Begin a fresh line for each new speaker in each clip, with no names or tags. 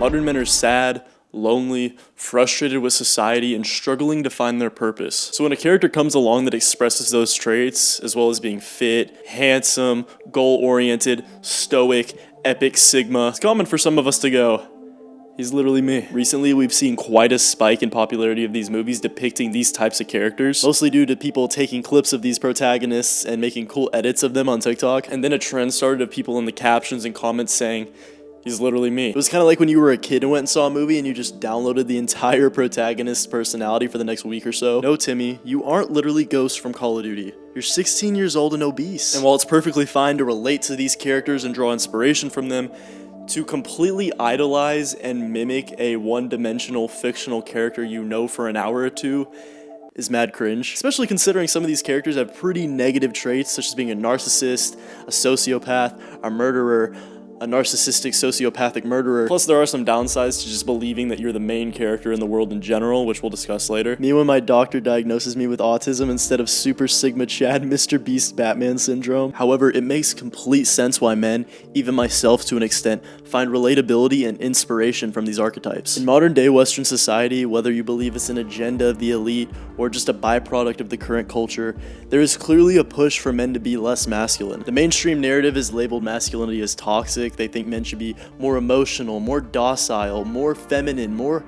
Modern men are sad, lonely, frustrated with society, and struggling to find their purpose. So when a character comes along that expresses those traits, as well as being fit, handsome, goal-oriented, stoic, epic sigma, it's common for some of us to go, he's literally me. Recently, we've seen quite a spike in popularity of these movies depicting these types of characters, mostly due to people taking clips of these protagonists and making cool edits of them on TikTok. And then a trend started of people in the captions and comments saying, he's literally me. It was kind of like when you were a kid and went and saw a movie and you just downloaded the entire protagonist's personality for the next week or so. No, Timmy, you aren't literally Ghost from Call of Duty. You're 16 years old and obese. And while it's perfectly fine to relate to these characters and draw inspiration from them, to completely idolize and mimic a one-dimensional fictional character you know for an hour or two is mad cringe. Especially considering some of these characters have pretty negative traits, such as being a narcissist, a sociopath, a murderer, a narcissistic sociopathic murderer. Plus there are some downsides to just believing that you're the main character in the world in general, which we'll discuss later. Me when my doctor diagnoses me with autism instead of Super Sigma Chad Mr. Beast Batman syndrome. However, it makes complete sense why men, even myself to an extent, find relatability and inspiration from these archetypes. In modern day Western society, whether you believe it's an agenda of the elite or just a byproduct of the current culture, there is clearly a push for men to be less masculine. The mainstream narrative is labeled masculinity as toxic. They think men should be more emotional, more docile, more feminine, more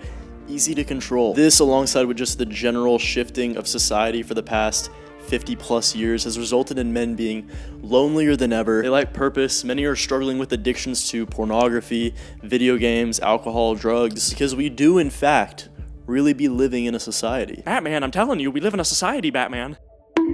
easy to control. This, alongside with just the general shifting of society for the past 50 plus years, has resulted in men being lonelier than ever. They lack purpose. Many are struggling with addictions to pornography, video games, alcohol, drugs, because we do in fact really be living in a society.
Batman, I'm telling you, we live in a society, Batman.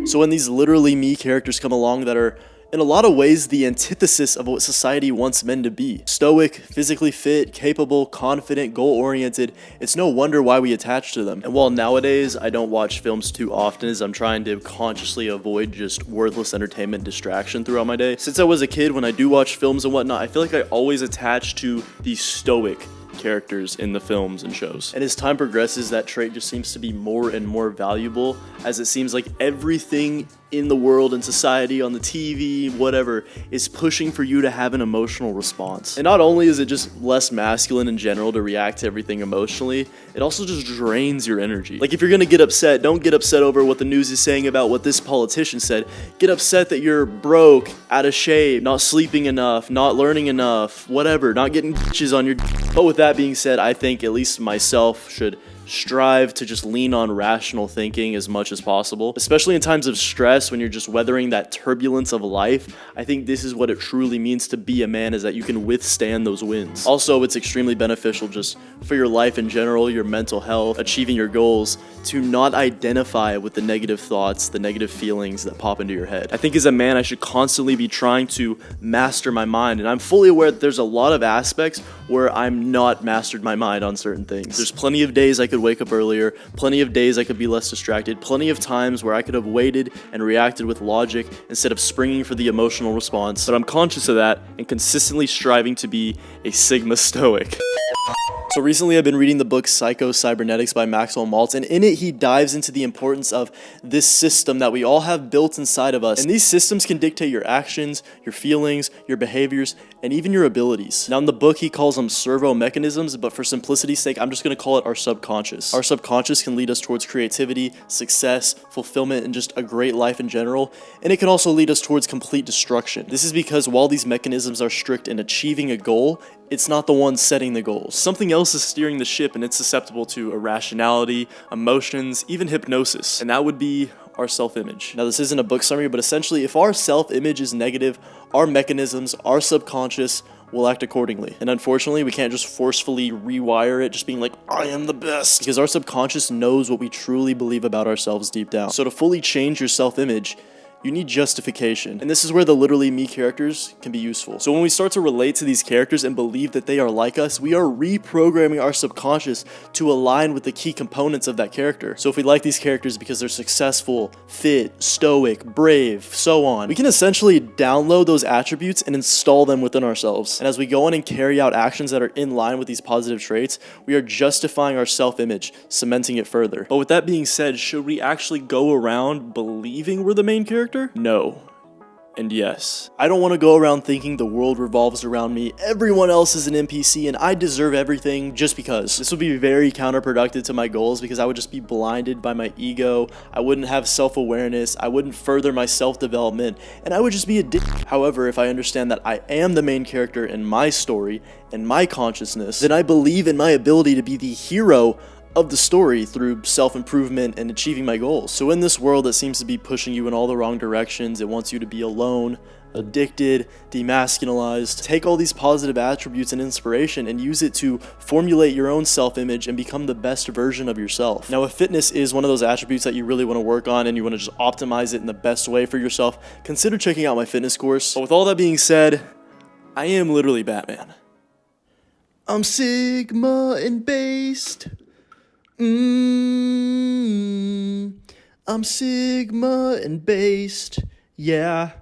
So when these literally me characters come along that are in a lot of ways the antithesis of what society wants men to be, stoic, physically fit, capable, confident, goal-oriented, it's no wonder why we attach to them. And while nowadays I don't watch films too often as I'm trying to consciously avoid just worthless entertainment distraction throughout my day, since I was a kid, when I do watch films and whatnot, I feel like I always attach to the stoic characters in the films and shows. And as time progresses, that trait just seems to be more and more valuable, as it seems like everything in the world and society, on the TV, whatever, is pushing for you to have an emotional response. And not only is it just less masculine in general to react to everything emotionally, it also just drains your energy. Like if you're gonna get upset, don't get upset over what the news is saying about what this politician said. Get upset that you're broke, out of shape, not sleeping enough, not learning enough, whatever, not getting bitches on your But with that being said, I think at least myself should strive to just lean on rational thinking as much as possible, especially in times of stress when you're just weathering that turbulence of life. I think this is what it truly means to be a man, is that you can withstand those winds. Also, it's extremely beneficial just for your life in general, your mental health, achieving your goals, to not identify with the negative thoughts, the negative feelings that pop into your head. I think as a man, I should constantly be trying to master my mind, and I'm fully aware that there's a lot of aspects where I'm not mastered my mind on certain things. There's plenty of days I could wake up earlier, plenty of days I could be less distracted, plenty of times where I could have waited and reacted with logic instead of springing for the emotional response, but I'm conscious of that and consistently striving to be a Sigma Stoic. So recently I've been reading the book Psycho-Cybernetics by Maxwell Maltz, and in it he dives into the importance of this system that we all have built inside of us. And these systems can dictate your actions, your feelings, your behaviors, and even your abilities. Now in the book he calls them servo mechanisms, but for simplicity's sake I'm just going to call it our subconscious. Our subconscious can lead us towards creativity, success, fulfillment, and just a great life in general, and it can also lead us towards complete destruction. This is because while these mechanisms are strict in achieving a goal, it's not the one setting the goals. Something else is steering the ship, and it's susceptible to irrationality, emotions, even hypnosis, and that would be our self-image. Now this isn't a book summary, but essentially if our self-image is negative, our mechanisms, our subconscious will act accordingly. And unfortunately, we can't just forcefully rewire it, just being like, I am the best, because our subconscious knows what we truly believe about ourselves deep down. So to fully change your self-image, you need justification. And this is where the literally me characters can be useful. So when we start to relate to these characters and believe that they are like us, we are reprogramming our subconscious to align with the key components of that character. So if we like these characters because they're successful, fit, stoic, brave, so on, we can essentially download those attributes and install them within ourselves. And as we go on and carry out actions that are in line with these positive traits, we are justifying our self-image, cementing it further. But with that being said, should we actually go around believing we're the main character? No. And yes, I don't want to go around thinking the world revolves around me, everyone else is an NPC, and I deserve everything just because. This would be very counterproductive to my goals because I would just be blinded by my ego, I wouldn't have self-awareness, I wouldn't further my self-development, and I would just be a dick. However, if I understand that I am the main character in my story and my consciousness, then I believe in my ability to be the hero of the story through self-improvement and achieving my goals. So in this world that seems to be pushing you in all the wrong directions, it wants you to be alone, addicted, demasculinized, take all these positive attributes and inspiration and use it to formulate your own self-image and become the best version of yourself. Now, if fitness is one of those attributes that you really want to work on and you want to just optimize it in the best way for yourself, consider checking out my fitness course. But with all that being said, I am literally Batman. I'm Sigma and based. I'm Sigma and based, yeah.